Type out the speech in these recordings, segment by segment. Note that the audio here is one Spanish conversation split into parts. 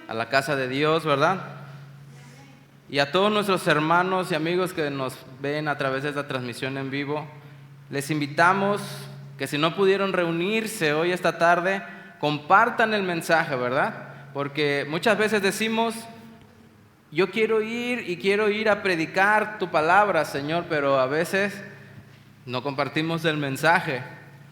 a la casa de Dios, ¿verdad? Y a todos nuestros hermanos y amigos que nos ven a través de esta transmisión en vivo, les invitamos que si no pudieron reunirse hoy esta tarde, compartan el mensaje, ¿verdad? Porque muchas veces decimos, yo quiero ir a predicar tu palabra, Señor, pero a veces no compartimos el mensaje.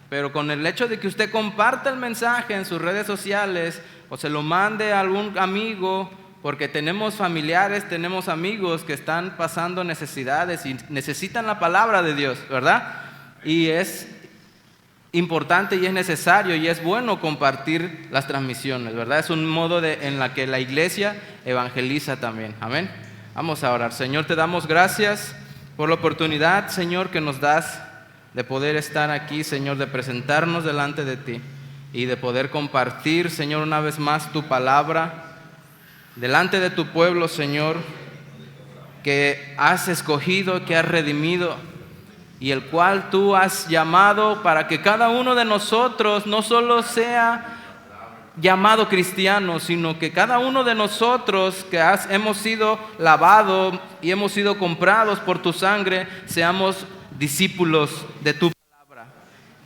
Pero con el hecho de que usted comparta el mensaje en sus redes sociales o se lo mande a algún amigo, porque tenemos familiares, tenemos amigos que están pasando necesidades y necesitan la palabra de Dios, ¿verdad? Y es importante y es necesario y es bueno compartir las transmisiones, ¿verdad? Es un modo en la que la iglesia evangeliza también, amén. Vamos a orar. Señor, te damos gracias por la oportunidad, Señor, que nos das de poder estar aquí, Señor, de presentarnos delante de ti y de poder compartir, Señor, una vez más tu palabra delante de tu pueblo, Señor, que has escogido, que has redimido y el cual tú has llamado para que cada uno de nosotros no solo sea llamado cristiano, sino que cada uno de nosotros que hemos sido lavados y hemos sido comprados por tu sangre, seamos discípulos de tu palabra.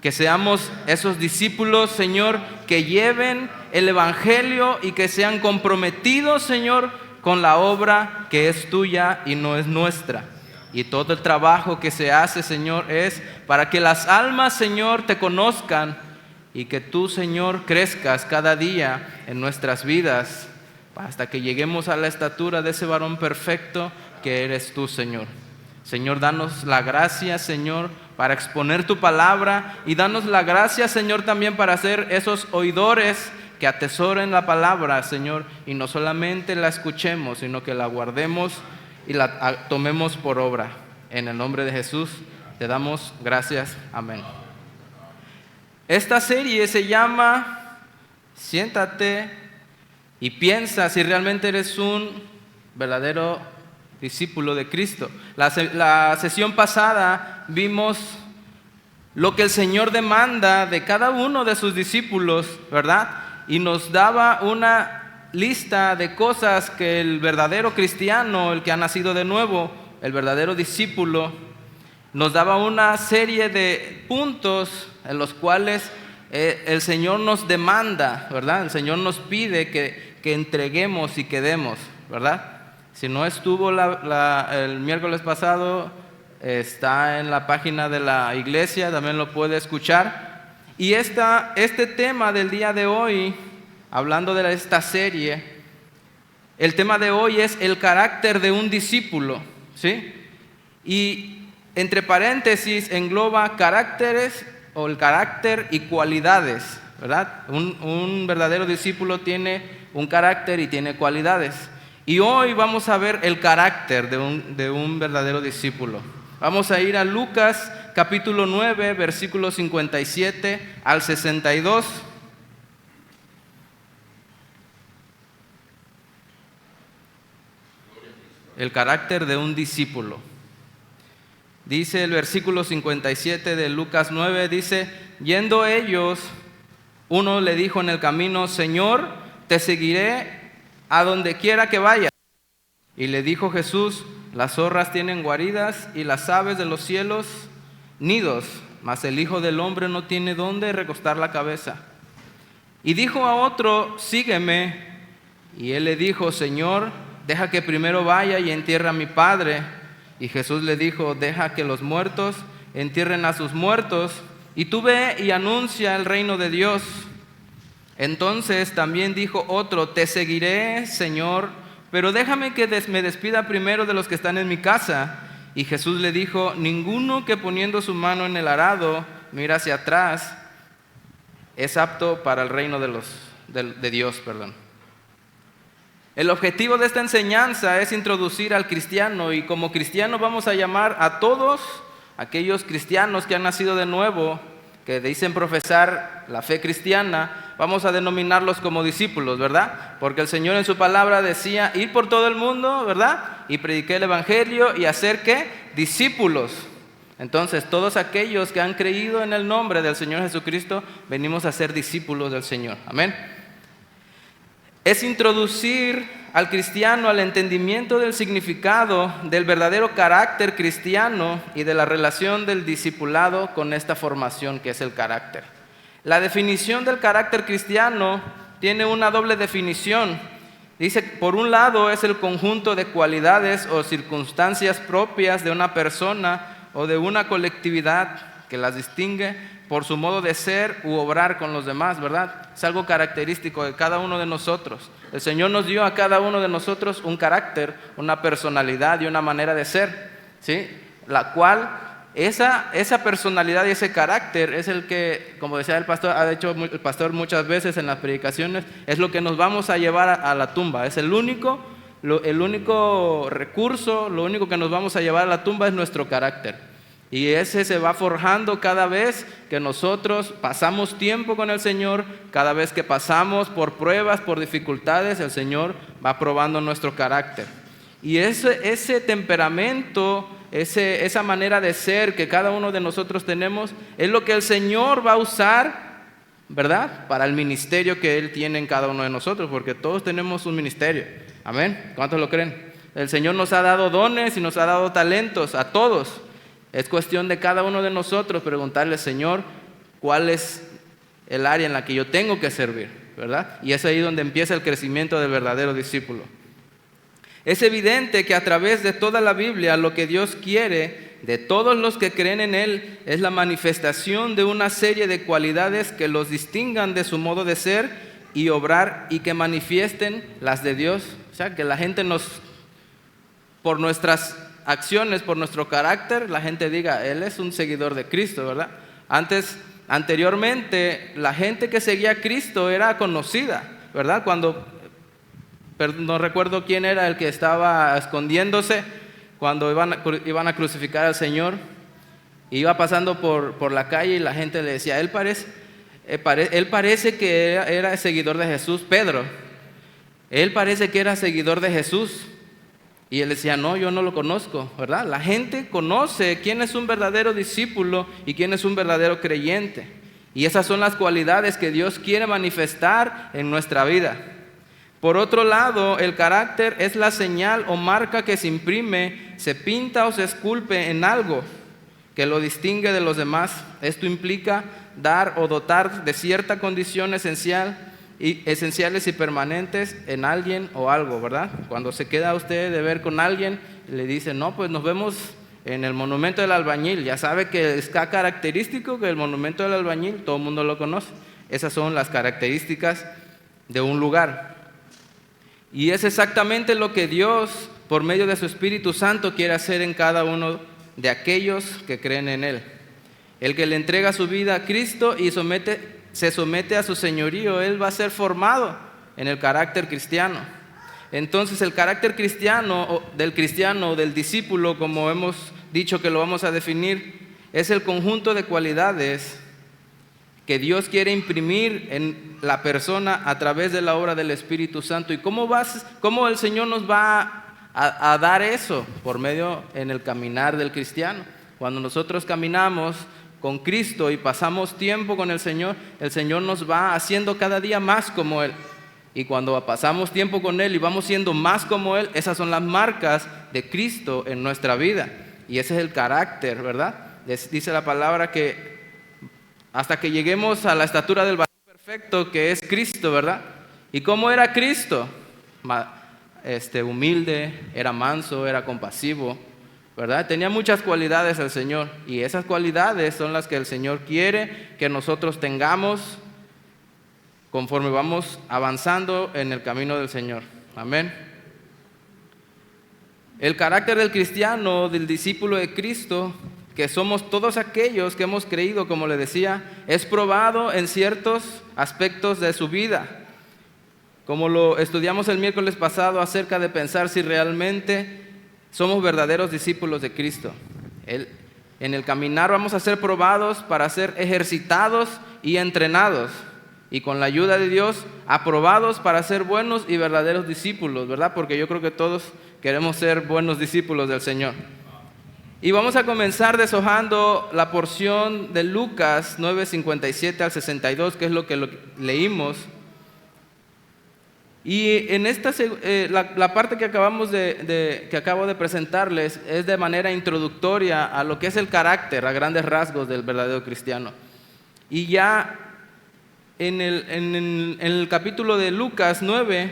Que seamos esos discípulos, Señor, que lleven el evangelio y que sean comprometidos, Señor, con la obra que es tuya y no es nuestra. Y todo el trabajo que se hace, Señor, es para que las almas, Señor, te conozcan y que tú, Señor, crezcas cada día en nuestras vidas hasta que lleguemos a la estatura de ese varón perfecto que eres tú, Señor. Señor, danos la gracia, Señor, para exponer tu palabra y danos la gracia, Señor, también para ser esos oidores que atesoren la palabra, Señor, y no solamente la escuchemos, sino que la guardemos y la tomemos por obra. En el nombre de Jesús te damos gracias. Amén. Esta serie se llama Siéntate y piensa si realmente eres un verdadero discípulo de Cristo. La sesión pasada vimos lo que el Señor demanda de cada uno de sus discípulos, ¿verdad? Y nos daba una lista de cosas que el verdadero cristiano, el que ha nacido de nuevo, el verdadero discípulo, nos daba una serie de puntos en los cuales el Señor nos demanda, ¿verdad? El Señor nos pide que entreguemos y que demos, ¿verdad? Si no estuvo el miércoles pasado, está en la página de la iglesia, también lo puede escuchar. Y este tema del día de hoy, hablando de esta serie, el tema de hoy es el carácter de un discípulo, ¿sí? Y entre paréntesis engloba caracteres o el carácter y cualidades, ¿verdad? Un verdadero discípulo tiene un carácter y tiene cualidades. Y hoy vamos a ver el carácter de un verdadero discípulo. Vamos a ir a Lucas capítulo 9, versículos 57 al 62. El carácter de un discípulo. Dice el versículo 57 de Lucas 9, dice, yendo ellos, uno le dijo en el camino, Señor, te seguiré a donde quiera que vayas. Y le dijo Jesús, las zorras tienen guaridas y las aves de los cielos nidos, mas el Hijo del Hombre no tiene dónde recostar la cabeza. Y dijo a otro, sígueme. Y él le dijo, Señor, deja que primero vaya y entierre a mi padre. Y Jesús le dijo, deja que los muertos entierren a sus muertos, y tú ve y anuncia el reino de Dios. Entonces también dijo otro, te seguiré, Señor, pero déjame que me despida primero de los que están en mi casa. Y Jesús le dijo, ninguno que poniendo su mano en el arado mira hacia atrás es apto para el reino de Dios. El objetivo de esta enseñanza es introducir al cristiano, y como cristiano vamos a llamar a todos aquellos cristianos que han nacido de nuevo, que dicen profesar la fe cristiana, vamos a denominarlos como discípulos, ¿verdad? Porque el Señor en su palabra decía, ir por todo el mundo, ¿verdad? Y predicar el evangelio y hacer, ¿qué? Discípulos. Entonces, todos aquellos que han creído en el nombre del Señor Jesucristo, venimos a ser discípulos del Señor. Amén. es introducir al cristiano al entendimiento del significado del verdadero carácter cristiano y de la relación del discipulado con esta formación que es el carácter. La definición del carácter cristiano tiene una doble definición. Dice, por un lado es el conjunto de cualidades o circunstancias propias de una persona o de una colectividad que las distingue por su modo de ser u obrar con los demás, ¿verdad? Es algo característico de cada uno de nosotros. El Señor nos dio a cada uno de nosotros un carácter, una personalidad y una manera de ser, ¿sí? La cual, esa personalidad y ese carácter es el que, como decía el pastor, ha dicho el pastor muchas veces en las predicaciones, es lo que nos vamos a llevar a la tumba. Es el único recurso, lo único que nos vamos a llevar a la tumba es nuestro carácter. Y ese se va forjando cada vez que nosotros pasamos tiempo con el Señor, cada vez que pasamos por pruebas, por dificultades, el Señor va probando nuestro carácter. Y ese temperamento, esa manera de ser que cada uno de nosotros tenemos, es lo que el Señor va a usar, ¿verdad? Para el ministerio que Él tiene en cada uno de nosotros, porque todos tenemos un ministerio. Amén. ¿Cuántos lo creen? El Señor nos ha dado dones y nos ha dado talentos a todos. Es cuestión de cada uno de nosotros preguntarle, Señor, ¿cuál es el área en la que yo tengo que servir? ¿Verdad? Y es ahí donde empieza el crecimiento del verdadero discípulo. Es evidente que a través de toda la Biblia lo que Dios quiere de todos los que creen en Él es la manifestación de una serie de cualidades que los distingan de su modo de ser y obrar y que manifiesten las de Dios. O sea, que la gente por nuestras acciones, por nuestro carácter, la gente diga, él es un seguidor de Cristo, ¿verdad? Anteriormente, la gente que seguía a Cristo era conocida, ¿verdad? No recuerdo quién era el que estaba escondiéndose cuando iban a crucificar al Señor. Iba pasando por la calle y la gente le decía, él parece que era seguidor de Jesús. Pedro, él parece que era seguidor de Jesús. Y él decía, no, yo no lo conozco, ¿verdad? La gente conoce quién es un verdadero discípulo y quién es un verdadero creyente. Y esas son las cualidades que Dios quiere manifestar en nuestra vida. Por otro lado, el carácter es la señal o marca que se imprime, se pinta o se esculpe en algo que lo distingue de los demás. Esto implica dar o dotar de cierta condición esenciales y permanentes en alguien o algo, ¿verdad? Cuando se queda usted de ver con alguien, le dice, no, pues nos vemos en el monumento del albañil. Ya sabe que está característico que el monumento del albañil, todo el mundo lo conoce. Esas son las características de un lugar. Y es exactamente lo que Dios, por medio de su Espíritu Santo, quiere hacer en cada uno de aquellos que creen en Él. El que le entrega su vida a Cristo y se somete a su señorío, él va a ser formado en el carácter cristiano. Entonces el carácter cristiano, del discípulo, como hemos dicho que lo vamos a definir, es el conjunto de cualidades que Dios quiere imprimir en la persona a través de la obra del Espíritu Santo. ¿Y cómo el Señor nos va a dar eso? Por medio en el caminar del cristiano. Cuando nosotros caminamos con Cristo y pasamos tiempo con el Señor nos va haciendo cada día más como Él. Y cuando pasamos tiempo con Él y vamos siendo más como Él, esas son las marcas de Cristo en nuestra vida. Y ese es el carácter, ¿verdad? Dice la palabra que hasta que lleguemos a la estatura del varón perfecto que es Cristo, ¿verdad? ¿Y cómo era Cristo? Humilde, era manso, era compasivo, ¿verdad? Tenía muchas cualidades el Señor, y esas cualidades son las que el Señor quiere que nosotros tengamos conforme vamos avanzando en el camino del Señor. Amén. El carácter del cristiano, del discípulo de Cristo, que somos todos aquellos que hemos creído, como le decía, es probado en ciertos aspectos de su vida. Como lo estudiamos el miércoles pasado acerca de pensar si realmente somos verdaderos discípulos de Cristo. En el caminar vamos a ser probados para ser ejercitados y entrenados. Y con la ayuda de Dios, aprobados para ser buenos y verdaderos discípulos, ¿verdad? Porque yo creo que todos queremos ser buenos discípulos del Señor. Y vamos a comenzar deshojando la porción de Lucas 9:57 al 62, que es lo que leímos. Y en la parte que que acabo de presentarles es de manera introductoria a lo que es el carácter, a grandes rasgos del verdadero cristiano. Y ya en el capítulo de Lucas 9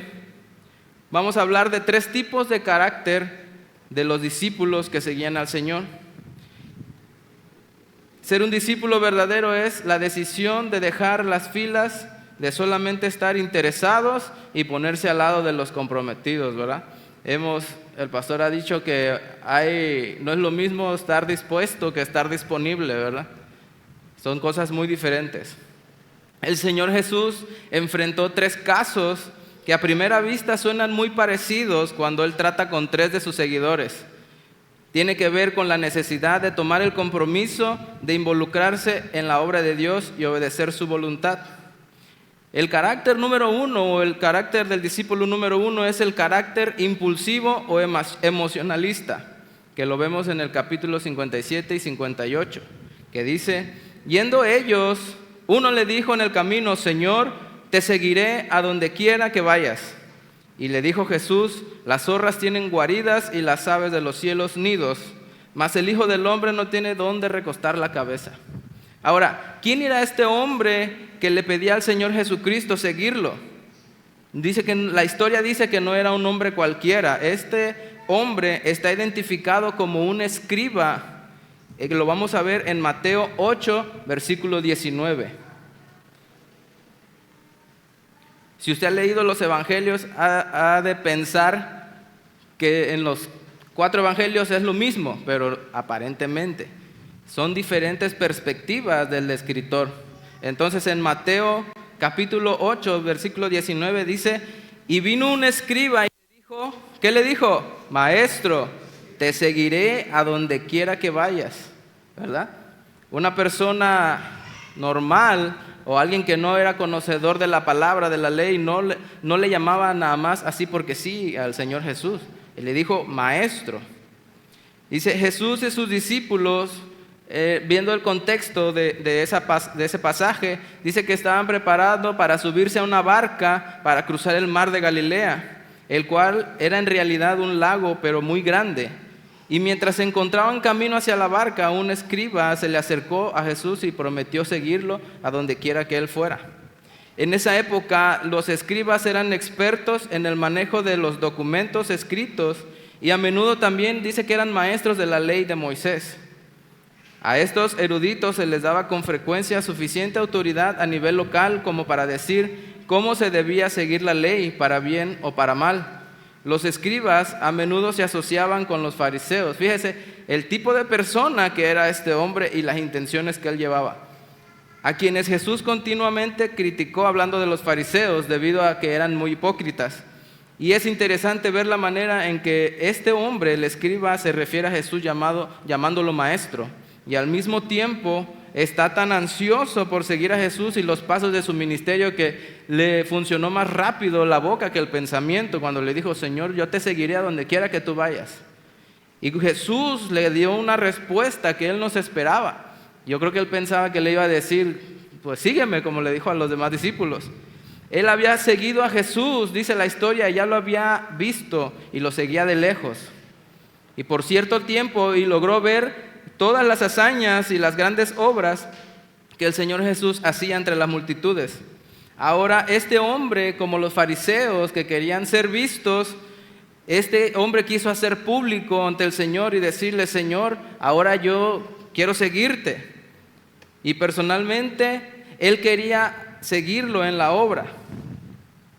vamos a hablar de 3 tipos de carácter de los discípulos que seguían al Señor. Ser un discípulo verdadero es la decisión de dejar las filas, de solamente estar interesados y ponerse al lado de los comprometidos, ¿verdad? El pastor ha dicho que no es lo mismo estar dispuesto que estar disponible, ¿verdad? Son cosas muy diferentes. El Señor Jesús enfrentó 3 casos que a primera vista suenan muy parecidos cuando Él trata con 3 de sus seguidores. Tiene que ver con la necesidad de tomar el compromiso de involucrarse en la obra de Dios y obedecer su voluntad. El carácter número 1 o el carácter del discípulo número 1 es el carácter impulsivo o emocionalista, que lo vemos en el capítulo 57 y 58, que dice: yendo ellos, uno le dijo en el camino: Señor, te seguiré a donde quiera que vayas. Y le dijo Jesús: las zorras tienen guaridas y las aves de los cielos nidos, mas el Hijo del Hombre no tiene dónde recostar la cabeza. Ahora, ¿quién era este hombre que le pedía al Señor Jesucristo seguirlo? La historia dice que no era un hombre cualquiera. Este hombre está identificado como un escriba. Lo vamos a ver en Mateo 8, versículo 19. Si usted ha leído los evangelios, ha de pensar que en los 4 evangelios es lo mismo, pero aparentemente son diferentes perspectivas del escritor. Entonces en Mateo capítulo 8, versículo 19 dice: y vino un escriba y le dijo, ¿qué le dijo? Maestro, te seguiré a donde quiera que vayas, ¿verdad? Una persona normal o alguien que no era conocedor de la palabra, de la ley, no le llamaba nada más así porque sí al Señor Jesús. Y le dijo maestro. Dice Jesús y sus discípulos, viendo el contexto de ese pasaje, dice que estaban preparando para subirse a una barca para cruzar el mar de Galilea, el cual era en realidad un lago pero muy grande. Y mientras se encontraban camino hacia la barca, un escriba se le acercó a Jesús y prometió seguirlo a donde quiera que él fuera. En esa época los escribas eran expertos en el manejo de los documentos escritos y a menudo también dice que eran maestros de la ley de Moisés. A estos eruditos se les daba con frecuencia suficiente autoridad a nivel local como para decir cómo se debía seguir la ley, para bien o para mal. Los escribas a menudo se asociaban con los fariseos. Fíjese el tipo de persona que era este hombre y las intenciones que él llevaba, a quienes Jesús continuamente criticó hablando de los fariseos debido a que eran muy hipócritas. Y es interesante ver la manera en que este hombre, el escriba, se refiere a Jesús llamándolo maestro, y al mismo tiempo está tan ansioso por seguir a Jesús y los pasos de su ministerio que le funcionó más rápido la boca que el pensamiento cuando le dijo: Señor, yo te seguiré a donde quiera que tú vayas. Y Jesús le dio una respuesta que él no se esperaba. Yo creo que él pensaba que le iba a decir: pues sígueme, como le dijo a los demás discípulos. Él había seguido a Jesús, dice la historia, y ya lo había visto y lo seguía de lejos. Y por cierto tiempo y logró ver todas las hazañas y las grandes obras que el Señor Jesús hacía entre las multitudes. Ahora este hombre, como los fariseos que querían ser vistos, este hombre quiso hacer público ante el Señor y decirle: Señor, ahora yo quiero seguirte. Y personalmente él quería seguirlo en la obra.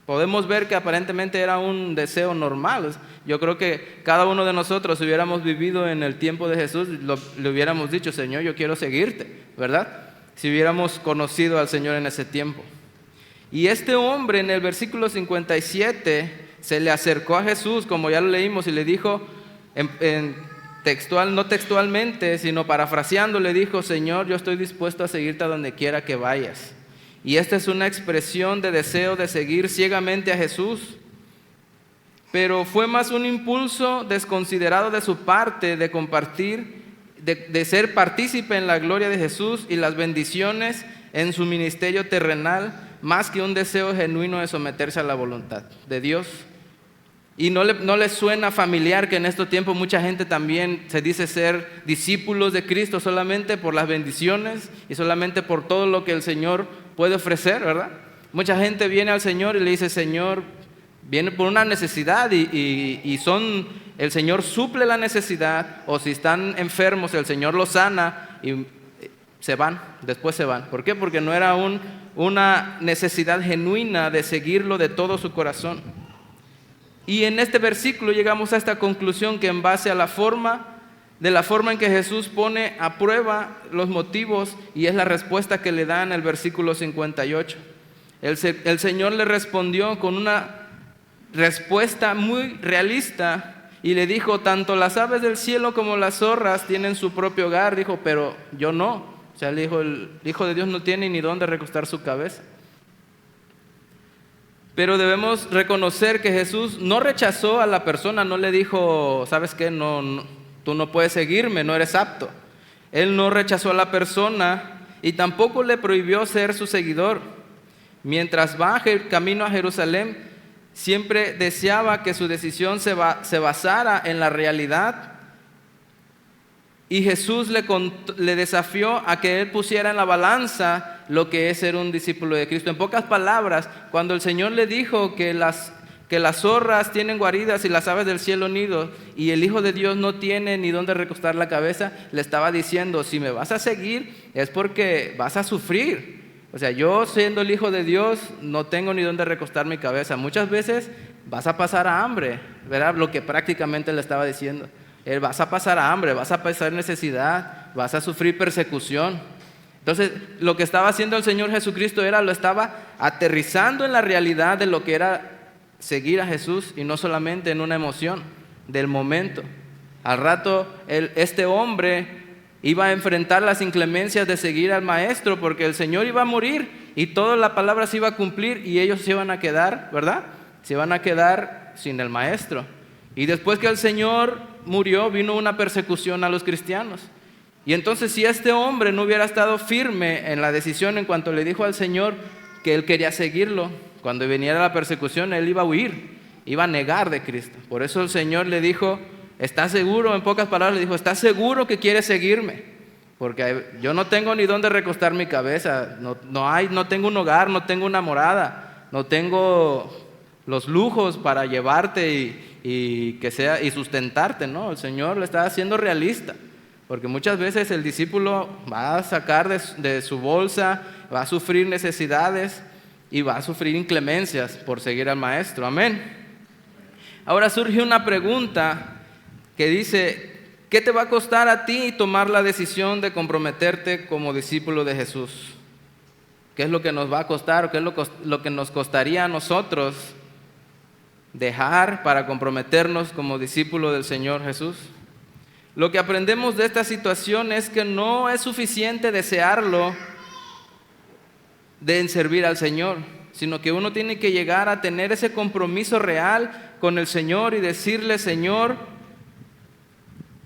Podemos ver que aparentemente era un deseo normal. Yo creo que cada uno de nosotros, si hubiéramos vivido en el tiempo de Jesús, le hubiéramos dicho: Señor, yo quiero seguirte, ¿verdad? Si hubiéramos conocido al Señor en ese tiempo. Y este hombre en el versículo 57 se le acercó a Jesús, como ya lo leímos, y le dijo, no textualmente, sino parafraseando, le dijo: Señor, yo estoy dispuesto a seguirte a donde quiera que vayas. Y esta es una expresión de deseo de seguir ciegamente a Jesús. Pero fue más un impulso desconsiderado de su parte de compartir, de ser partícipe en la gloria de Jesús y las bendiciones en su ministerio terrenal, más que un deseo genuino de someterse a la voluntad de Dios. Y no le suena familiar que en estos tiempos mucha gente también se dice ser discípulos de Cristo solamente por las bendiciones y solamente por todo lo que el Señor puede ofrecer, ¿verdad? Mucha gente viene al Señor y le dice, Señor, viene por una necesidad el Señor suple la necesidad, o si están enfermos el Señor los sana y después se van. ¿Por qué? Porque no era una necesidad genuina de seguirlo de todo su corazón. Y en este versículo llegamos a esta conclusión que en base a la forma en que Jesús pone a prueba los motivos, y es la respuesta que le da en el versículo 58. El Señor le respondió con una respuesta muy realista y le dijo, tanto las aves del cielo como las zorras tienen su propio hogar, dijo, pero yo no. O sea, el Hijo de Dios no tiene ni dónde recostar su cabeza. Pero debemos reconocer que Jesús no rechazó a la persona, no le dijo, ¿sabes qué? No, tú no puedes seguirme, no eres apto. Él no rechazó a la persona y tampoco le prohibió ser su seguidor. Mientras va camino a Jerusalén, siempre deseaba que su decisión se basara en la realidad, y Jesús le desafió a que él pusiera en la balanza lo que es ser un discípulo de Cristo. En pocas palabras, cuando el Señor le dijo que las zorras tienen guaridas y las aves del cielo nidos, y el Hijo de Dios no tiene ni dónde recostar la cabeza, le estaba diciendo, si me vas a seguir es porque vas a sufrir. O sea, yo siendo el Hijo de Dios no tengo ni dónde recostar mi cabeza. Muchas veces vas a pasar a hambre, ¿verdad? Lo que prácticamente le estaba diciendo. Vas a pasar a hambre, vas a pasar necesidad, vas a sufrir persecución. Entonces, lo que estaba haciendo el Señor Jesucristo lo estaba aterrizando en la realidad de lo que era seguir a Jesús, y no solamente en una emoción del momento. Al rato, este hombre iba a enfrentar las inclemencias de seguir al Maestro, porque el Señor iba a morir y toda la palabra se iba a cumplir y ellos se iban a quedar, ¿verdad? Se iban a quedar sin el Maestro. Y después que el Señor murió, vino una persecución a los cristianos. Y entonces, si este hombre no hubiera estado firme en la decisión en cuanto le dijo al Señor que él quería seguirlo, cuando viniera la persecución, él iba a huir, iba a negar de Cristo. Por eso el Señor le dijo, ¿estás seguro? En pocas palabras le dijo, ¿estás seguro que quieres seguirme? Porque yo no tengo ni dónde recostar mi cabeza, no tengo un hogar, no tengo una morada, no tengo los lujos para llevarte y sustentarte, ¿no? El Señor le está haciendo realista, porque muchas veces el discípulo va a sacar de su bolsa, va a sufrir necesidades y va a sufrir inclemencias por seguir al Maestro. Amén. Ahora surge una pregunta que dice, ¿qué te va a costar a ti tomar la decisión de comprometerte como discípulo de Jesús? ¿Qué es lo que nos va a costar o qué es lo que nos costaría a nosotros dejar para comprometernos como discípulo del Señor Jesús? Lo que aprendemos de esta situación es que no es suficiente desearlo de servir al Señor, sino que uno tiene que llegar a tener ese compromiso real con el Señor y decirle, Señor,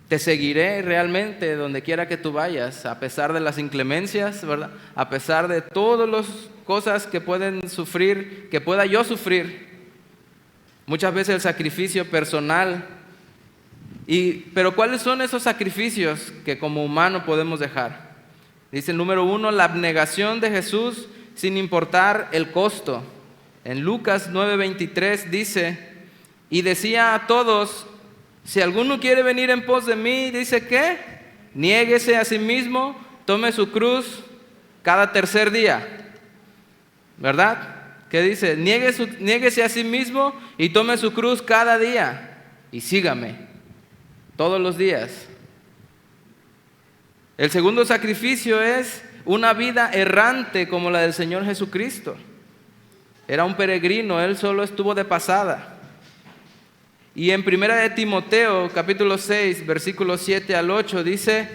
te seguiré realmente donde quiera que tú vayas, a pesar de las inclemencias, ¿verdad? A pesar de todas las cosas que pueden sufrir, que pueda yo sufrir. Muchas veces el sacrificio personal. Pero ¿cuáles son esos sacrificios que como humano podemos dejar? Dice el número 1, la abnegación de Jesús sin importar el costo. En Lucas 9:23 dice, y decía a todos, si alguno quiere venir en pos de mí, dice que niéguese a sí mismo, tome su cruz cada tercer día, ¿verdad? ¿Qué dice? Niéguese a sí mismo y tome su cruz cada día y sígame todos los días. El segundo sacrificio es una vida errante como la del Señor Jesucristo. Era un peregrino, él solo estuvo de pasada. Y en 1 de Timoteo, capítulo 6, versículos 7 al 8, dice,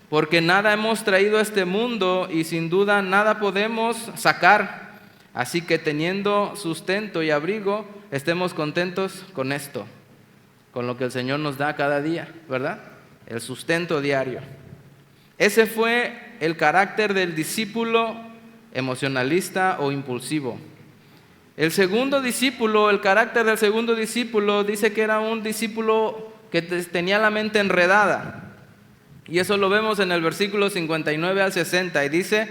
porque nada hemos traído a este mundo y sin duda nada podemos sacar. Así que teniendo sustento y abrigo, estemos contentos con esto, con lo que el Señor nos da cada día, ¿verdad? El sustento diario. Ese fue el carácter del discípulo emocionalista o impulsivo. El segundo discípulo, el carácter del segundo discípulo, dice que era un discípulo que tenía la mente enredada. Y eso lo vemos en el versículo 59 al 60. Y dice,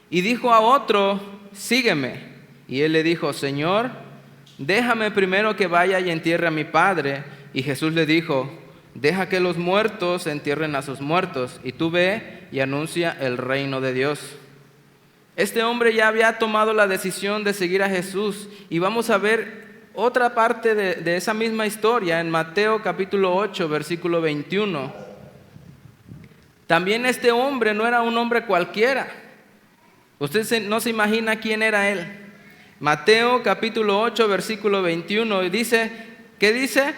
y dijo a otro, sígueme. Y él le dijo, Señor, déjame primero que vaya y entierre a mi padre. Y Jesús le dijo, deja que los muertos entierren a sus muertos, y tú ve y anuncia el reino de Dios. Este hombre ya había tomado la decisión de seguir a Jesús, y vamos a ver otra parte de esa misma historia en Mateo capítulo 8, versículo 21. También este hombre no era un hombre cualquiera. Usted no se imagina quién era él. Mateo capítulo 8, versículo 21, y dice, ¿qué dice?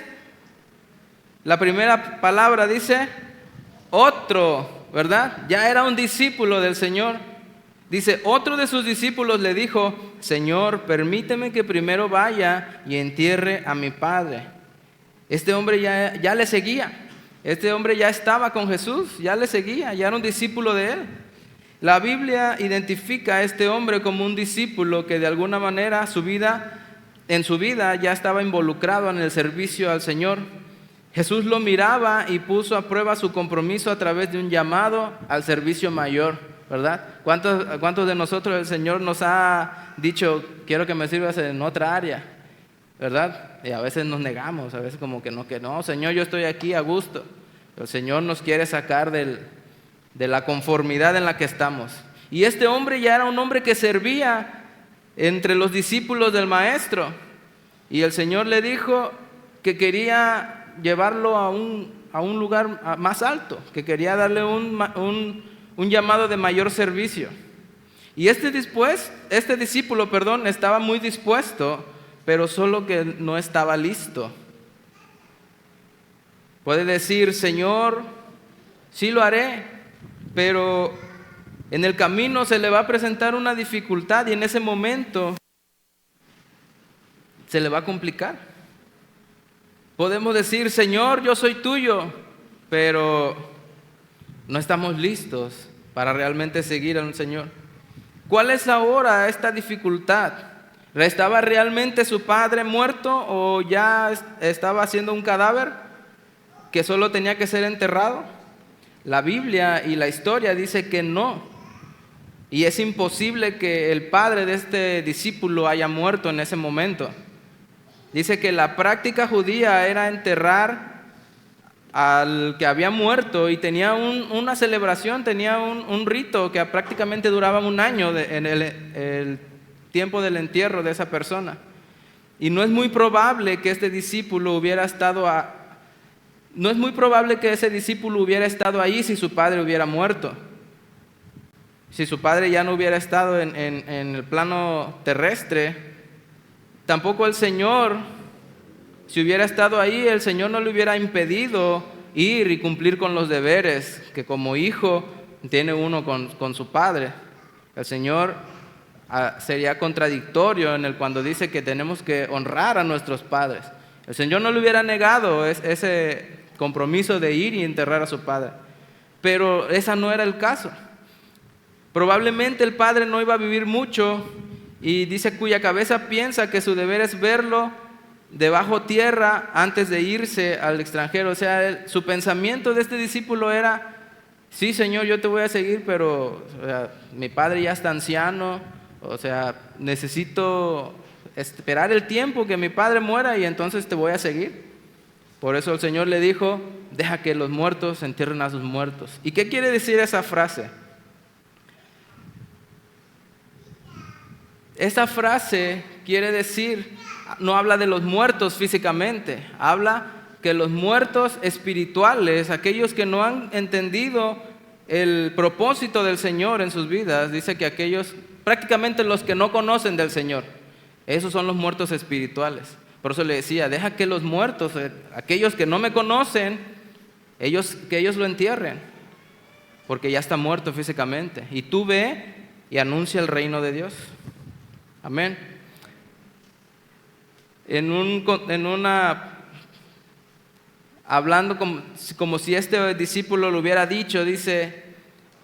La primera palabra dice, otro, ¿verdad? Ya era un discípulo del Señor. Dice, otro de sus discípulos le dijo, Señor, permíteme que primero vaya y entierre a mi padre. Este hombre ya le seguía. Este hombre ya estaba con Jesús, ya le seguía, ya era un discípulo de él. La Biblia identifica a este hombre como un discípulo que de alguna manera en su vida ya estaba involucrado en el servicio al Señor. Jesús lo miraba y puso a prueba su compromiso a través de un llamado al servicio mayor, ¿verdad? ¿Cuántos de nosotros el Señor nos ha dicho, quiero que me sirvas en otra área? ¿Verdad? Y a veces nos negamos, a veces como que no, Señor, yo estoy aquí a gusto. El Señor nos quiere sacar de la conformidad en la que estamos. Y este hombre ya era un hombre que servía entre los discípulos del Maestro. Y el Señor le dijo que quería llevarlo a un lugar más alto, que quería darle un llamado de mayor servicio. Y este discípulo, estaba muy dispuesto, pero solo que no estaba listo. Puede decir, Señor, sí lo haré, pero en el camino se le va a presentar una dificultad y en ese momento se le va a complicar. Podemos decir, Señor, yo soy tuyo, pero no estamos listos para realmente seguir a un Señor. ¿Cuál es ahora esta dificultad? ¿Estaba realmente su padre muerto o ya estaba haciendo un cadáver que solo tenía que ser enterrado? La Biblia y la historia dice que no. Y es imposible que el padre de este discípulo haya muerto en ese momento. Dice que la práctica judía era enterrar al que había muerto y tenía una celebración, tenía un rito que prácticamente duraba un año en el tiempo del entierro de esa persona. Y no es muy probable que ese discípulo hubiera estado ahí si su padre hubiera muerto. Si su padre ya no hubiera estado en el plano terrestre, tampoco el Señor, si hubiera estado ahí, el Señor no le hubiera impedido ir y cumplir con los deberes que como hijo tiene uno con su padre. El Señor sería contradictorio cuando dice que tenemos que honrar a nuestros padres. El Señor no le hubiera negado ese compromiso de ir y enterrar a su padre, pero ese no era el caso. Probablemente el padre no iba a vivir mucho y dice cuya cabeza piensa que su deber es verlo debajo tierra antes de irse al extranjero. O sea, su pensamiento de este discípulo era, sí, Señor, yo te voy a seguir, pero mi padre ya está anciano, o sea, necesito esperar el tiempo que mi padre muera y entonces te voy a seguir. Por eso el Señor le dijo, deja que los muertos entierren a sus muertos. ¿Y qué quiere decir esa frase? Esa frase quiere decir, no habla de los muertos físicamente, habla que los muertos espirituales, aquellos que no han entendido el propósito del Señor en sus vidas, dice que aquellos, prácticamente los que no conocen del Señor, esos son los muertos espirituales. Por eso le decía, deja que los muertos, aquellos que no me conocen, que ellos lo entierren, porque ya está muerto físicamente. Y tú ve y anuncia el reino de Dios. Amén. Hablando como si este discípulo lo hubiera dicho, dice,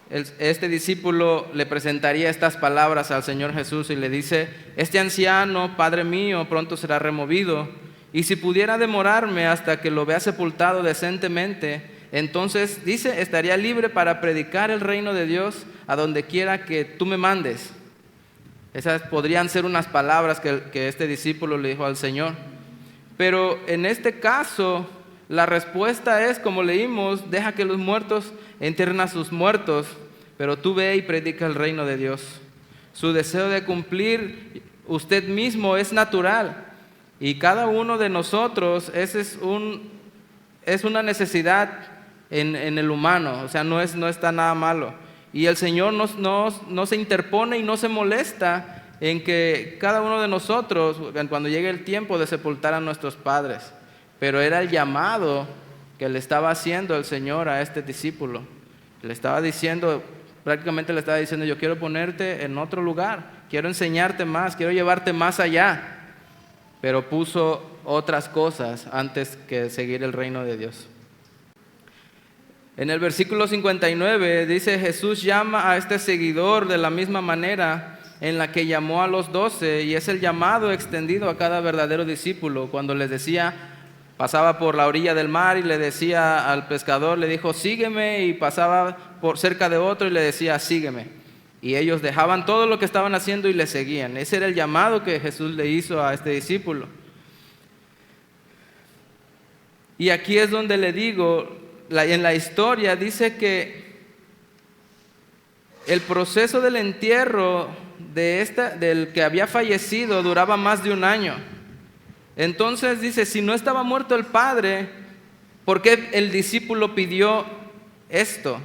este discípulo le presentaría estas palabras al Señor Jesús y le dice: este anciano, Padre mío, pronto será removido, y si pudiera demorarme hasta que lo vea sepultado decentemente, entonces, dice, estaría libre para predicar el reino de Dios a donde quiera que tú me mandes. Esas podrían ser unas palabras que este discípulo le dijo al Señor. Pero en este caso, la respuesta es, como leímos: deja que los muertos entierren a sus muertos, pero tú ve y predica el reino de Dios. Su deseo de cumplir usted mismo es natural, y cada uno de nosotros, ese es una necesidad en el humano, o sea, no está nada malo. Y el Señor no se interpone y no se molesta en que cada uno de nosotros, cuando llegue el tiempo de sepultar a nuestros padres, pero era el llamado que le estaba haciendo el Señor a este discípulo. Le estaba diciendo, prácticamente le estaba diciendo: yo quiero ponerte en otro lugar, quiero enseñarte más, quiero llevarte más allá. Pero puso otras cosas antes que seguir el reino de Dios. En el versículo 59 dice: Jesús llama a este seguidor de la misma manera en la que llamó a los 12, y es el llamado extendido a cada verdadero discípulo. Cuando les decía, pasaba por la orilla del mar y le decía al pescador, le dijo: sígueme, y pasaba por cerca de otro y le decía: sígueme. Y ellos dejaban todo lo que estaban haciendo y le seguían. Ese era el llamado que Jesús le hizo a este discípulo. Y aquí es donde le digo, en la historia dice que el proceso del entierro del que había fallecido duraba más de un año. Entonces dice, si no estaba muerto el padre, ¿por qué el discípulo pidió esto?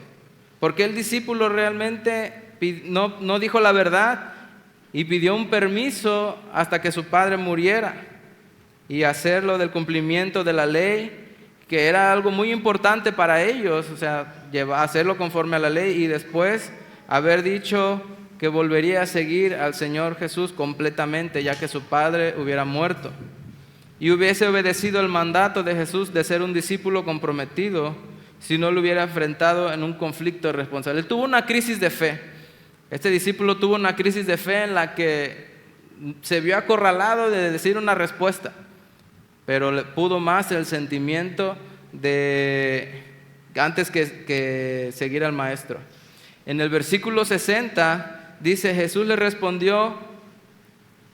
¿Por qué el discípulo realmente no dijo la verdad y pidió un permiso hasta que su padre muriera? Y hacerlo del cumplimiento de la ley, que era algo muy importante para ellos, o sea, hacerlo conforme a la ley, y después haber dicho que volvería a seguir al Señor Jesús completamente, ya que su padre hubiera muerto, y hubiese obedecido el mandato de Jesús de ser un discípulo comprometido, si no lo hubiera enfrentado en un conflicto de responsabilidad. Él tuvo una crisis de fe. Este discípulo tuvo una crisis de fe en la que se vio acorralado de decir una respuesta, pero le pudo más el sentimiento de antes que seguir al maestro. En el versículo 60 dice: Jesús le respondió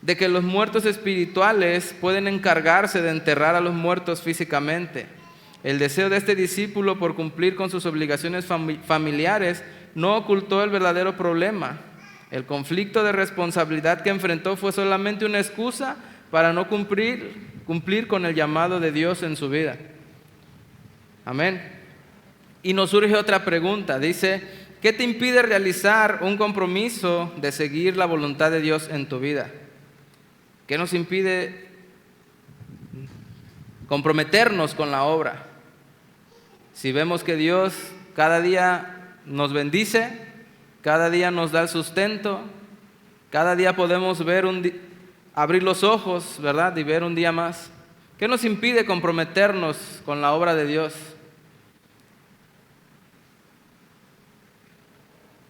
de que los muertos espirituales pueden encargarse de enterrar a los muertos físicamente. El deseo de este discípulo por cumplir con sus obligaciones familiares no ocultó el verdadero problema. El conflicto de responsabilidad que enfrentó fue solamente una excusa para no cumplir con el llamado de Dios en su vida. Amén. Y nos surge otra pregunta. Dice: ¿qué te impide realizar un compromiso de seguir la voluntad de Dios en tu vida? ¿Qué nos impide comprometernos con la obra? Si vemos que Dios cada día nos bendice, cada día nos da el sustento, cada día podemos ver abrir los ojos, ¿verdad? Y ver un día más. ¿Qué nos impide comprometernos con la obra de Dios?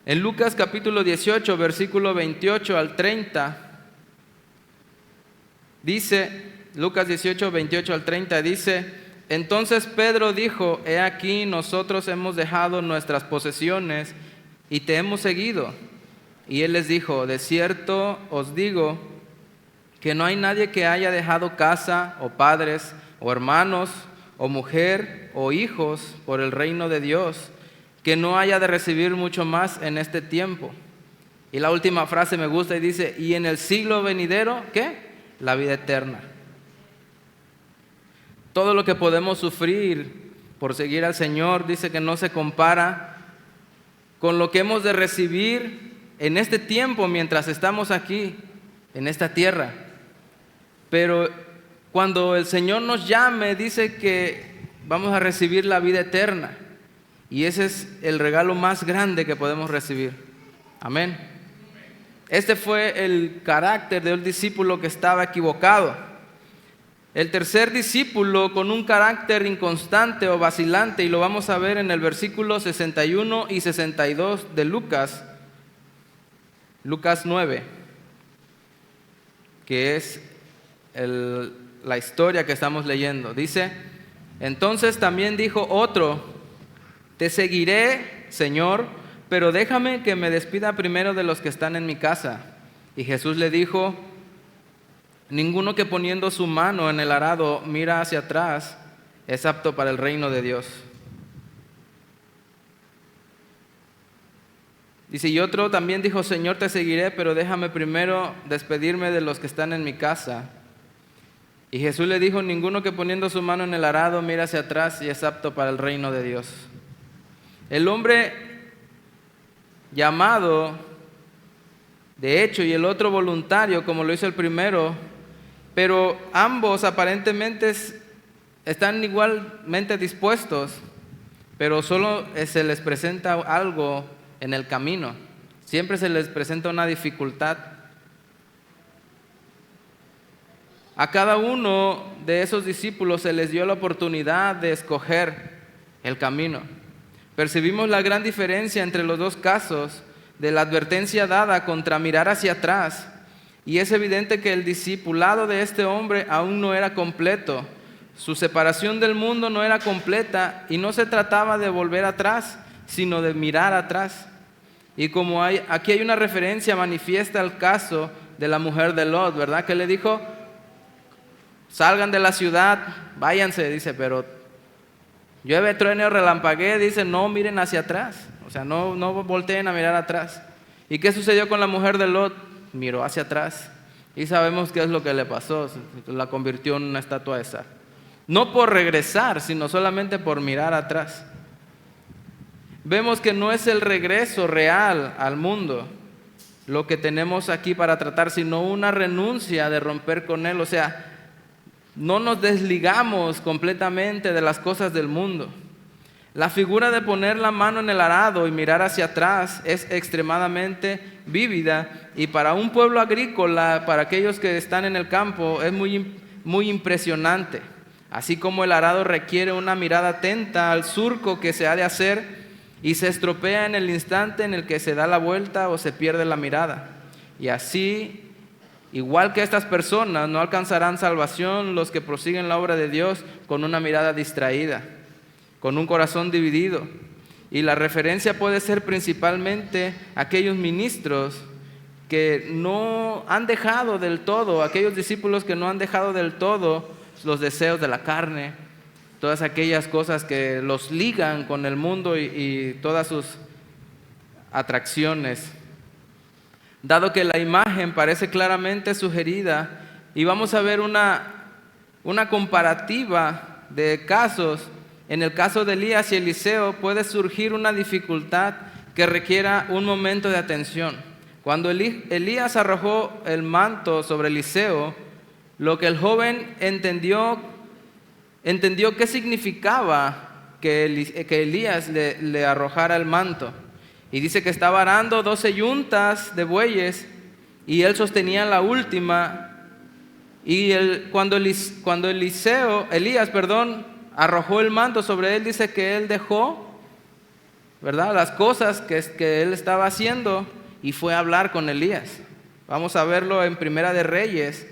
En Lucas capítulo 18, versículo 28 al 30, dice, Lucas 18, 28 al 30, dice: entonces Pedro dijo: he aquí, nosotros hemos dejado nuestras posesiones y te hemos seguido. Y él les dijo: de cierto os digo que no hay nadie que haya dejado casa, o padres, o hermanos, o mujer, o hijos, por el reino de Dios, que no haya de recibir mucho más en este tiempo. Y la última frase me gusta y dice: y en el siglo venidero, ¿qué? La vida eterna. Todo lo que podemos sufrir por seguir al Señor, dice que no se compara con lo que hemos de recibir en este tiempo mientras estamos aquí, en esta tierra. Pero cuando el Señor nos llame, dice que vamos a recibir la vida eterna. Y ese es el regalo más grande que podemos recibir. Amén. Este fue el carácter de un discípulo que estaba equivocado. El tercer discípulo con un carácter inconstante o vacilante, y lo vamos a ver en el versículo 61 y 62 de Lucas 9, que es la historia que estamos leyendo. Dice: entonces también dijo otro: te seguiré, Señor, pero déjame que me despida primero de los que están en mi casa. Y Jesús le dijo: ninguno que poniendo su mano en el arado mira hacia atrás es apto para el reino de Dios. Dice: y otro también dijo: Señor, te seguiré, pero déjame primero despedirme de los que están en mi casa. Y Jesús le dijo: ninguno que poniendo su mano en el arado mira hacia atrás y es apto para el reino de Dios. El hombre llamado, de hecho, y el otro voluntario, como lo hizo el primero, pero ambos aparentemente están igualmente dispuestos, pero solo se les presenta algo en el camino. Siempre se les presenta una dificultad. A cada uno de esos discípulos se les dio la oportunidad de escoger el camino. Percibimos la gran diferencia entre los dos casos de la advertencia dada contra mirar hacia atrás. Y es evidente que el discipulado de este hombre aún no era completo. Su separación del mundo no era completa y no se trataba de volver atrás, sino de mirar atrás. Y como aquí hay una referencia manifiesta al caso de la mujer de Lot, ¿verdad? Que le dijo: salgan de la ciudad, váyanse, dice, pero llueve, truene o relampaguee, dice, no miren hacia atrás, o sea, no volteen a mirar atrás. ¿Y qué sucedió con la mujer de Lot? Miró hacia atrás y sabemos qué es lo que le pasó, la convirtió en una estatua de sal. No por regresar, sino solamente por mirar atrás. Vemos que no es el regreso real al mundo lo que tenemos aquí para tratar, sino una renuncia de romper con él. O sea, no nos desligamos completamente de las cosas del mundo. La figura de poner la mano en el arado y mirar hacia atrás es extremadamente vívida, y para un pueblo agrícola, para aquellos que están en el campo, es muy impresionante. Así como el arado requiere una mirada atenta al surco que se ha de hacer y se estropea en el instante en el que se da la vuelta o se pierde la mirada. Y así, igual que estas personas, no alcanzarán salvación los que prosiguen la obra de Dios con una mirada distraída, con un corazón dividido. Y la referencia puede ser principalmente aquellos ministros que no han dejado del todo, aquellos discípulos que no han dejado del todo los deseos de la carne, todas aquellas cosas que los ligan con el mundo y todas sus atracciones. Dado que la imagen parece claramente sugerida, y vamos a ver una comparativa de casos. En el caso de Elías y Eliseo puede surgir una dificultad que requiera un momento de atención. Cuando Elías arrojó el manto sobre Eliseo, lo que el joven entendió qué significaba que Elías le arrojara el manto. Y dice que estaba arando 12 yuntas de bueyes y él sostenía la última. Y cuando Elías arrojó el manto sobre él, dice que él dejó, ¿verdad?, las cosas que él estaba haciendo y fue a hablar con Elías. Vamos a verlo en Primera de Reyes,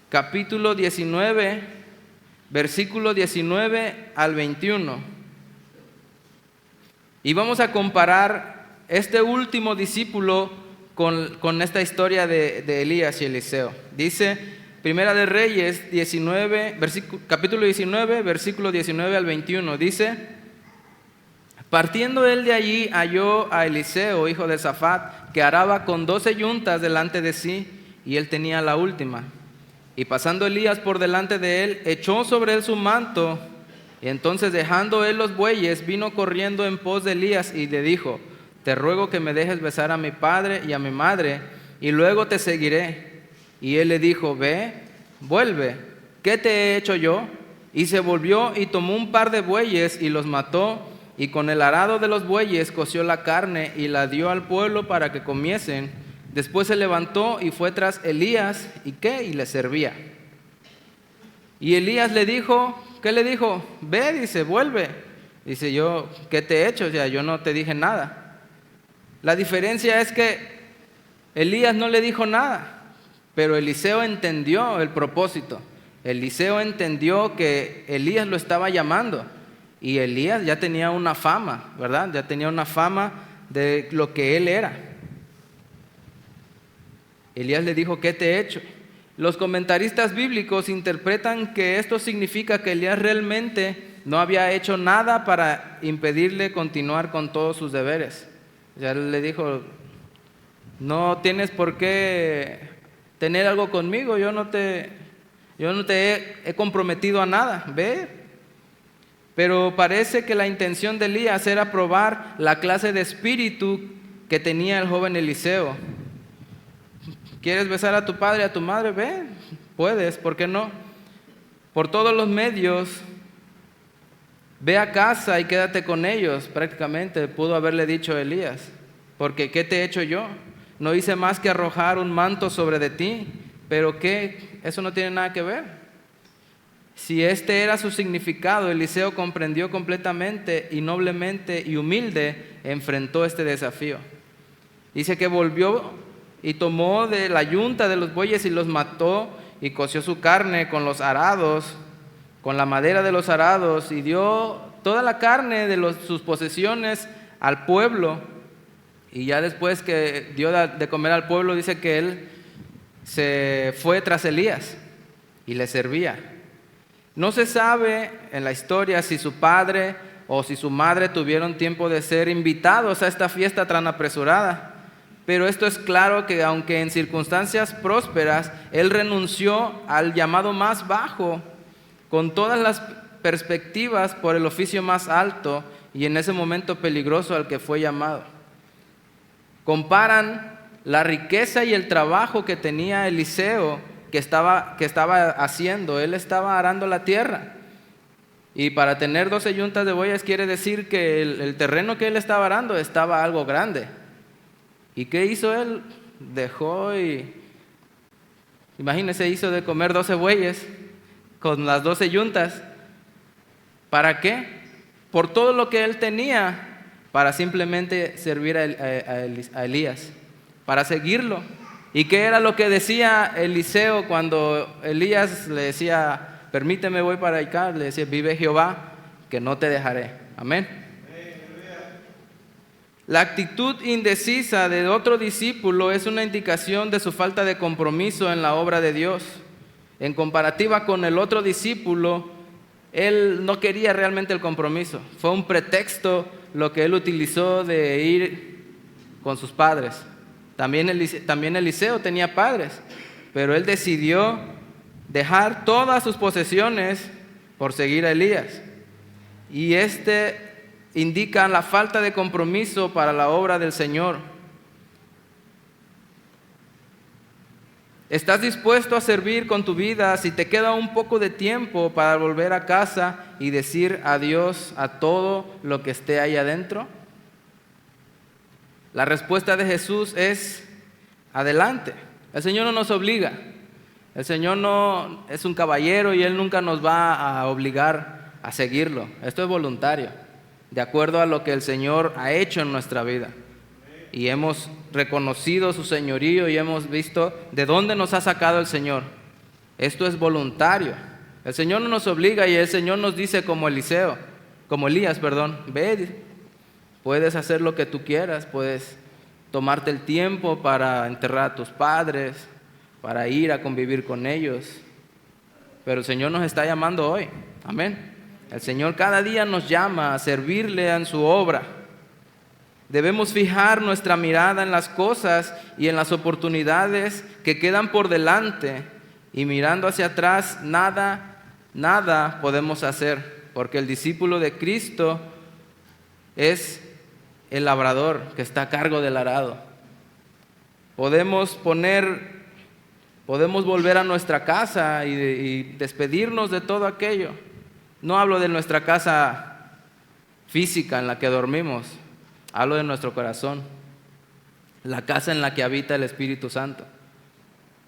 capítulo 19, versículo 19 al 21. Y vamos a comparar este último discípulo con esta historia de Elías y Eliseo. Dice Primera de Reyes 19, capítulo 19, versículo 19 al 21. Dice: partiendo él de allí, halló a Eliseo, hijo de Safat, que araba con 12 yuntas delante de sí, y él tenía la última. Y pasando Elías por delante de él, echó sobre él su manto, y entonces, dejando él los bueyes, vino corriendo en pos de Elías y le dijo: te ruego que me dejes besar a mi padre y a mi madre, y luego te seguiré. Y él le dijo: ve, vuelve, ¿qué te he hecho yo? Y se volvió y tomó un par de bueyes y los mató, y con el arado de los bueyes coció la carne y la dio al pueblo para que comiesen. Después se levantó y fue tras Elías, y le servía. Y Elías le dijo, ¿qué le dijo? Ve, dice, vuelve. Dice, yo, ¿qué te he hecho? O sea, yo no te dije nada. La diferencia es que Elías no le dijo nada, pero Eliseo entendió el propósito. Eliseo entendió que Elías lo estaba llamando y Elías ya tenía una fama, ¿verdad? Ya tenía una fama de lo que él era. Elías le dijo, ¿qué te he hecho? Los comentaristas bíblicos interpretan que esto significa que Elías realmente no había hecho nada para impedirle continuar con todos sus deberes. Ya le dijo, no tienes por qué tener algo conmigo, yo no te he comprometido a nada, ve. Pero parece que la intención de Elías era probar la clase de espíritu que tenía el joven Eliseo. ¿Quieres besar a tu padre y a tu madre? Ve, puedes, ¿por qué no? Por todos los medios, ve a casa y quédate con ellos, prácticamente pudo haberle dicho a Elías, porque ¿qué te he hecho yo? No hice más que arrojar un manto sobre de ti, pero ¿qué? Eso no tiene nada que ver. Si este era su significado, Eliseo comprendió completamente y noblemente y humilde enfrentó este desafío. Dice que volvió y tomó de la yunta de los bueyes y los mató y coció su carne con los arados, con la madera de los arados, y dio toda la carne de sus posesiones al pueblo. Y ya después que dio de comer al pueblo, dice que él se fue tras Elías y le servía. No se sabe en la historia si su padre o si su madre tuvieron tiempo de ser invitados a esta fiesta tan apresurada. Pero esto es claro que aunque en circunstancias prósperas, él renunció al llamado más bajo, con todas las perspectivas por el oficio más alto y en ese momento peligroso al que fue llamado. Comparan la riqueza y el trabajo que tenía Eliseo que estaba haciendo. Él estaba arando la tierra. Y para tener 12 yuntas de bueyes quiere decir que el terreno que él estaba arando estaba algo grande. ¿Y qué hizo él? Dejó y, imagínense, hizo de comer 12 bueyes con las 12 yuntas. ¿Para qué? Por todo lo que él tenía, para simplemente servir a Elías, para seguirlo. ¿Y qué era lo que decía Eliseo cuando Elías le decía, permíteme, voy para acá? Le decía, vive Jehová, que no te dejaré. Amén. La actitud indecisa de otro discípulo es una indicación de su falta de compromiso en la obra de Dios. En comparativa con el otro discípulo, él no quería realmente el compromiso. Fue un pretexto lo que él utilizó de ir con sus padres. También Eliseo tenía padres, pero él decidió dejar todas sus posesiones por seguir a Elías. Y indica la falta de compromiso para la obra del Señor. ¿Estás dispuesto a servir con tu vida si te queda un poco de tiempo para volver a casa y decir adiós a todo lo que esté ahí adentro? La respuesta de Jesús es adelante. El Señor no nos obliga. El Señor no es un caballero y Él nunca nos va a obligar a seguirlo. Esto es voluntario, de acuerdo a lo que el Señor ha hecho en nuestra vida. Y hemos reconocido su señorío y hemos visto de dónde nos ha sacado el Señor. Esto es voluntario. El Señor no nos obliga y el Señor nos dice como Elías, ve, puedes hacer lo que tú quieras, puedes tomarte el tiempo para enterrar a tus padres, para ir a convivir con ellos. Pero el Señor nos está llamando hoy. Amén. El Señor cada día nos llama a servirle en su obra. Debemos fijar nuestra mirada en las cosas y en las oportunidades que quedan por delante, y mirando hacia atrás nada podemos hacer, porque el discípulo de Cristo es el labrador que está a cargo del arado. Podemos volver a nuestra casa y despedirnos de todo aquello. No hablo de nuestra casa física en la que dormimos, hablo de nuestro corazón, la casa en la que habita el Espíritu Santo.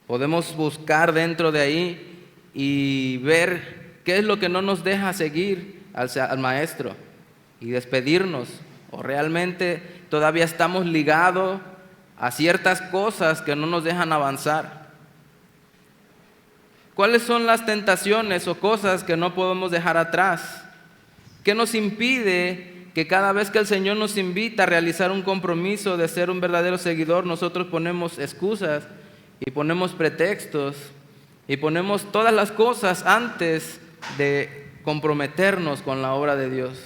Podemos buscar dentro de ahí y ver qué es lo que no nos deja seguir al Maestro y despedirnos, o realmente todavía estamos ligados a ciertas cosas que no nos dejan avanzar. ¿Cuáles son las tentaciones o cosas que no podemos dejar atrás? ¿Qué nos impide que cada vez que el Señor nos invita a realizar un compromiso de ser un verdadero seguidor, nosotros ponemos excusas y ponemos pretextos y ponemos todas las cosas antes de comprometernos con la obra de Dios?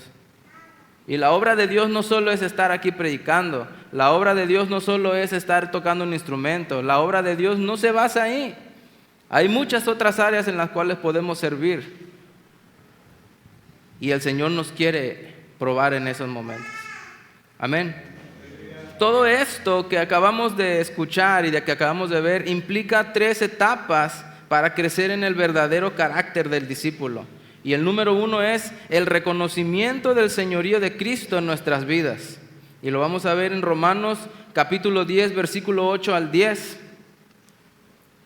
Y la obra de Dios no solo es estar aquí predicando, la obra de Dios no solo es estar tocando un instrumento, la obra de Dios no se basa ahí. Hay muchas otras áreas en las cuales podemos servir. Y el Señor nos quiere probar en esos momentos. Amén. Todo esto que acabamos de escuchar y de que acabamos de ver implica 3 etapas para crecer en el verdadero carácter del discípulo. Y el número 1 es el reconocimiento del señorío de Cristo en nuestras vidas. Y lo vamos a ver en Romanos capítulo 10, versículo 8 al 10.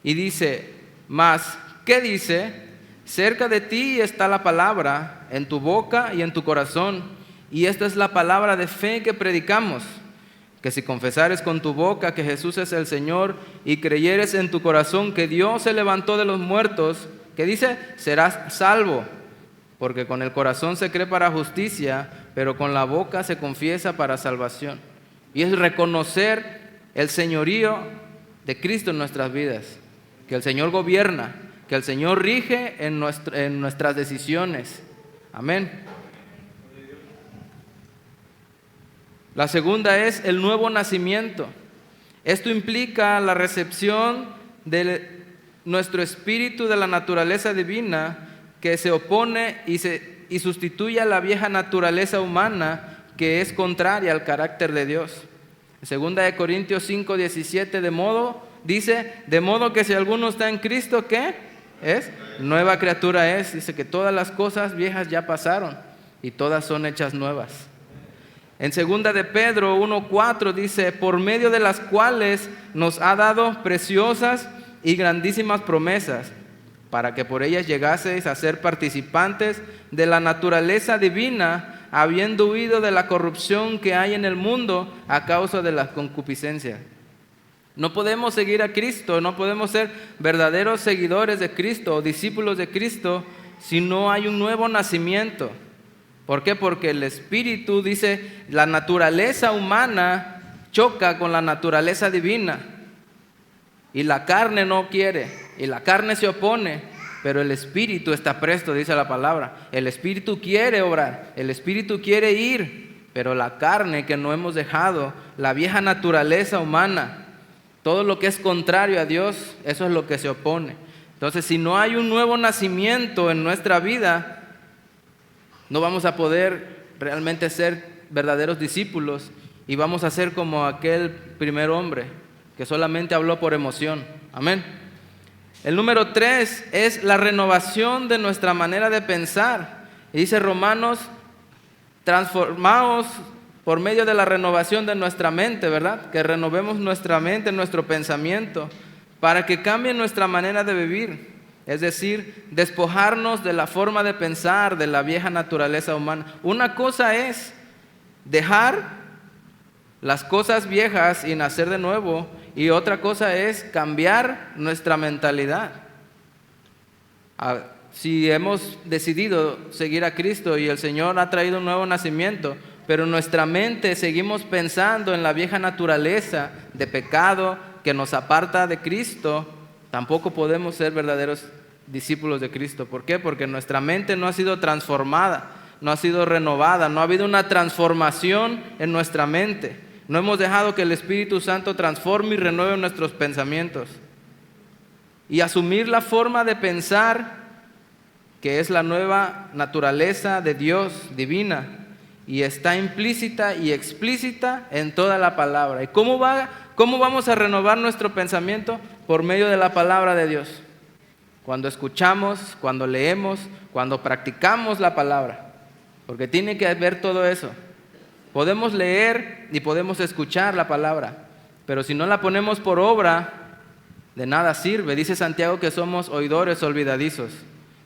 Y dice: mas, ¿qué dice? Cerca de ti está la palabra, en tu boca y en tu corazón. Y esta es la palabra de fe que predicamos: que si confesares con tu boca que Jesús es el Señor y creyeres en tu corazón que Dios se levantó de los muertos, ¿qué dice? Serás salvo. Porque con el corazón se cree para justicia, pero con la boca se confiesa para salvación. Y es reconocer el señorío de Cristo en nuestras vidas, que el Señor gobierna, que el Señor rige en nuestras decisiones. Amén. La segunda es el nuevo nacimiento. Esto implica la recepción de nuestro espíritu de la naturaleza divina, que se opone y sustituye a la vieja naturaleza humana que es contraria al carácter de Dios. En 2 Corintios 5:17 dice, de modo que si alguno está en Cristo, ¿qué es? Nueva criatura es. Dice que todas las cosas viejas ya pasaron y todas son hechas nuevas. En 2 de Pedro 1:4 dice, por medio de las cuales nos ha dado preciosas y grandísimas promesas, para que por ellas llegaseis a ser participantes de la naturaleza divina, habiendo huido de la corrupción que hay en el mundo a causa de la concupiscencia. No podemos seguir a Cristo, no podemos ser verdaderos seguidores de Cristo o discípulos de Cristo si no hay un nuevo nacimiento. ¿Por qué? Porque el Espíritu, dice, la naturaleza humana choca con la naturaleza divina. Y la carne no quiere, y la carne se opone, pero el Espíritu está presto, dice la palabra. El Espíritu quiere obrar, el Espíritu quiere ir, pero la carne que no hemos dejado, la vieja naturaleza humana, todo lo que es contrario a Dios, eso es lo que se opone. Entonces, si no hay un nuevo nacimiento en nuestra vida, no vamos a poder realmente ser verdaderos discípulos y vamos a ser como aquel primer hombre que solamente habló por emoción. Amén. El número 3 es la renovación de nuestra manera de pensar. Y dice Romanos, transformaos por medio de la renovación de nuestra mente, ¿verdad? Que renovemos nuestra mente, nuestro pensamiento, para que cambie nuestra manera de vivir. Es decir, despojarnos de la forma de pensar de la vieja naturaleza humana. Una cosa es dejar las cosas viejas y nacer de nuevo, y otra cosa es cambiar nuestra mentalidad. Si hemos decidido seguir a Cristo y el Señor ha traído un nuevo nacimiento, pero en nuestra mente seguimos pensando en la vieja naturaleza de pecado que nos aparta de Cristo, tampoco podemos ser verdaderos discípulos de Cristo. ¿Por qué? Porque nuestra mente no ha sido transformada, no ha sido renovada, no ha habido una transformación en nuestra mente. No hemos dejado que el Espíritu Santo transforme y renueve nuestros pensamientos. Y asumir la forma de pensar que es la nueva naturaleza de Dios divina, y está implícita y explícita en toda la palabra. ¿Y cómo vamos a renovar nuestro pensamiento? Por medio de la palabra de Dios. Cuando escuchamos, cuando leemos, cuando practicamos la palabra. Porque tiene que haber todo eso. Podemos leer y podemos escuchar la palabra, pero si no la ponemos por obra, de nada sirve. Dice Santiago que somos oidores olvidadizos.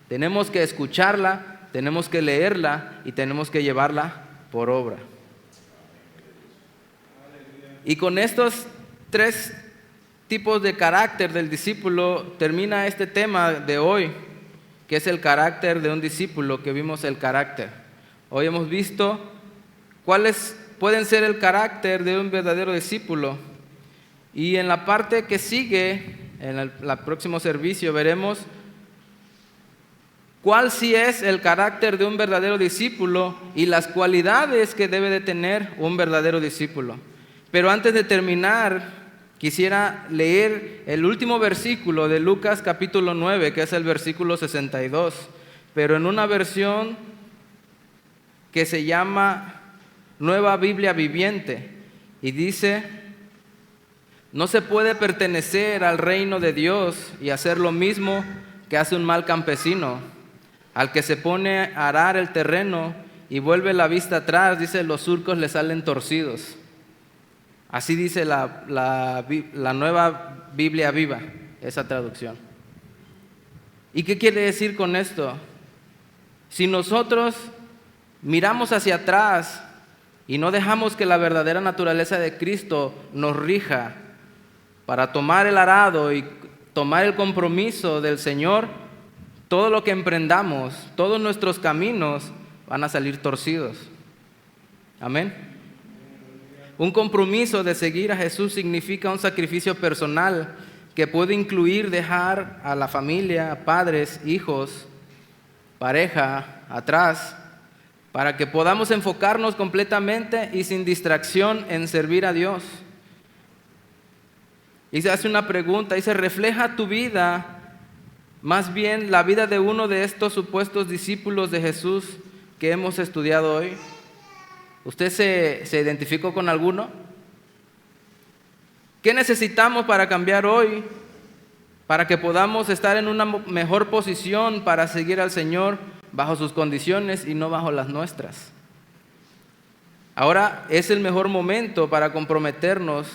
Tenemos que escucharla, tenemos que leerla y tenemos que llevarla por obra. Y con estos 3 tipos de carácter del discípulo termina este tema de hoy, que es el carácter de un discípulo, que vimos el carácter. Hoy hemos visto cuáles pueden ser el carácter de un verdadero discípulo. Y en la parte que sigue, en el próximo servicio, veremos cuál sí es el carácter de un verdadero discípulo y las cualidades que debe de tener un verdadero discípulo. Pero antes de terminar, quisiera leer el último versículo de Lucas capítulo 9, que es el versículo 62, pero en una versión que se llama Nueva Biblia Viviente, y dice: no se puede pertenecer al reino de Dios y hacer lo mismo que hace un mal campesino, al que se pone a arar el terreno y vuelve la vista atrás, dice, los surcos le salen torcidos. Así dice la Nueva Biblia Viva, esa traducción. ¿Y qué quiere decir con esto? Si nosotros miramos hacia atrás y no dejamos que la verdadera naturaleza de Cristo nos rija para tomar el arado y tomar el compromiso del Señor, todo lo que emprendamos, todos nuestros caminos van a salir torcidos. Amén. Un compromiso de seguir a Jesús significa un sacrificio personal que puede incluir dejar a la familia, padres, hijos, pareja atrás, para que podamos enfocarnos completamente y sin distracción en servir a Dios. Y se hace una pregunta, y se refleja tu vida, más bien la vida de uno de estos supuestos discípulos de Jesús que hemos estudiado hoy. ¿Usted se identificó con alguno? ¿Qué necesitamos para cambiar hoy? Para que podamos estar en una mejor posición para seguir al Señor bajo sus condiciones y no bajo las nuestras. Ahora es el mejor momento para comprometernos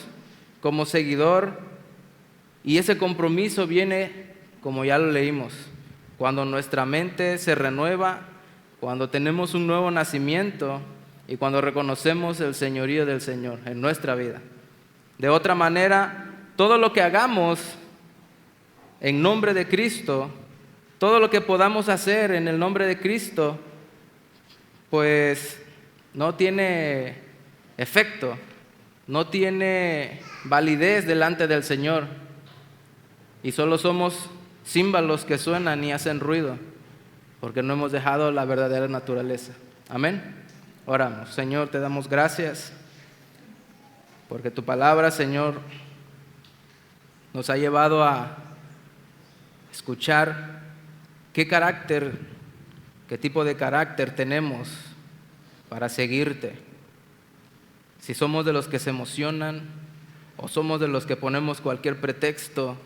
como seguidor, y ese compromiso viene, como ya lo leímos, cuando nuestra mente se renueva, cuando tenemos un nuevo nacimiento y cuando reconocemos el señorío del Señor en nuestra vida. De otra manera, todo lo que hagamos en nombre de Cristo, todo lo que podamos hacer en el nombre de Cristo, pues no tiene efecto, no tiene validez delante del Señor, y solo somos címbalos que suenan y hacen ruido, porque no hemos dejado la verdadera naturaleza. Amén. Oramos. Señor, te damos gracias porque tu palabra, Señor, nos ha llevado a escuchar qué carácter, qué tipo de carácter tenemos para seguirte. Si somos de los que se emocionan o somos de los que ponemos cualquier pretexto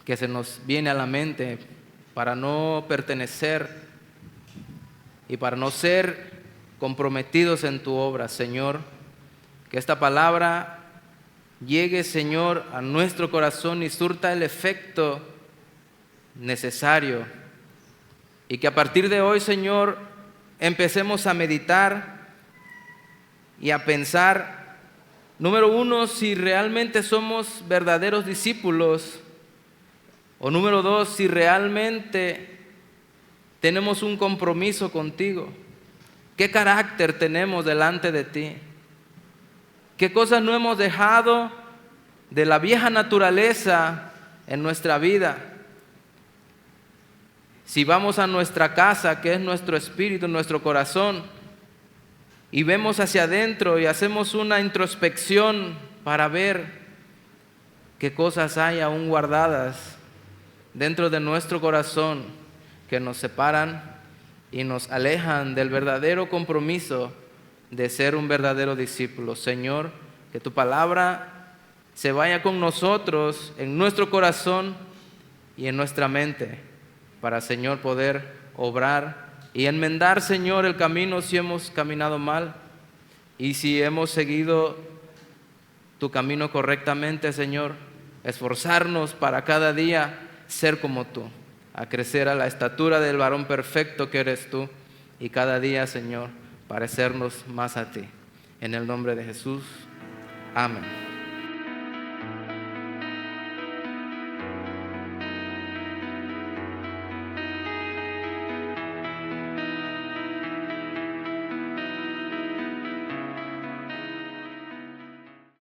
que se nos viene a la mente para no pertenecer y para no ser comprometidos en tu obra, Señor. Que esta palabra llegue, Señor, a nuestro corazón y surta el efecto necesario, y que a partir de hoy, Señor, empecemos a meditar y a pensar, número 1, si realmente somos verdaderos discípulos, o número 2, si realmente tenemos un compromiso contigo. ¿Qué carácter tenemos delante de ti? ¿Qué cosas no hemos dejado de la vieja naturaleza en nuestra vida? Si vamos a nuestra casa, que es nuestro espíritu, nuestro corazón, y vemos hacia adentro y hacemos una introspección para ver qué cosas hay aún guardadas dentro de nuestro corazón que nos separan y nos alejan del verdadero compromiso de ser un verdadero discípulo. Señor, que tu palabra se vaya con nosotros en nuestro corazón y en nuestra mente, para, Señor, poder obrar y enmendar, Señor, el camino si hemos caminado mal, y si hemos seguido tu camino correctamente, Señor, esforzarnos para cada día ser como tú, a crecer a la estatura del varón perfecto que eres tú, y cada día, Señor, parecernos más a ti. En el nombre de Jesús, amén.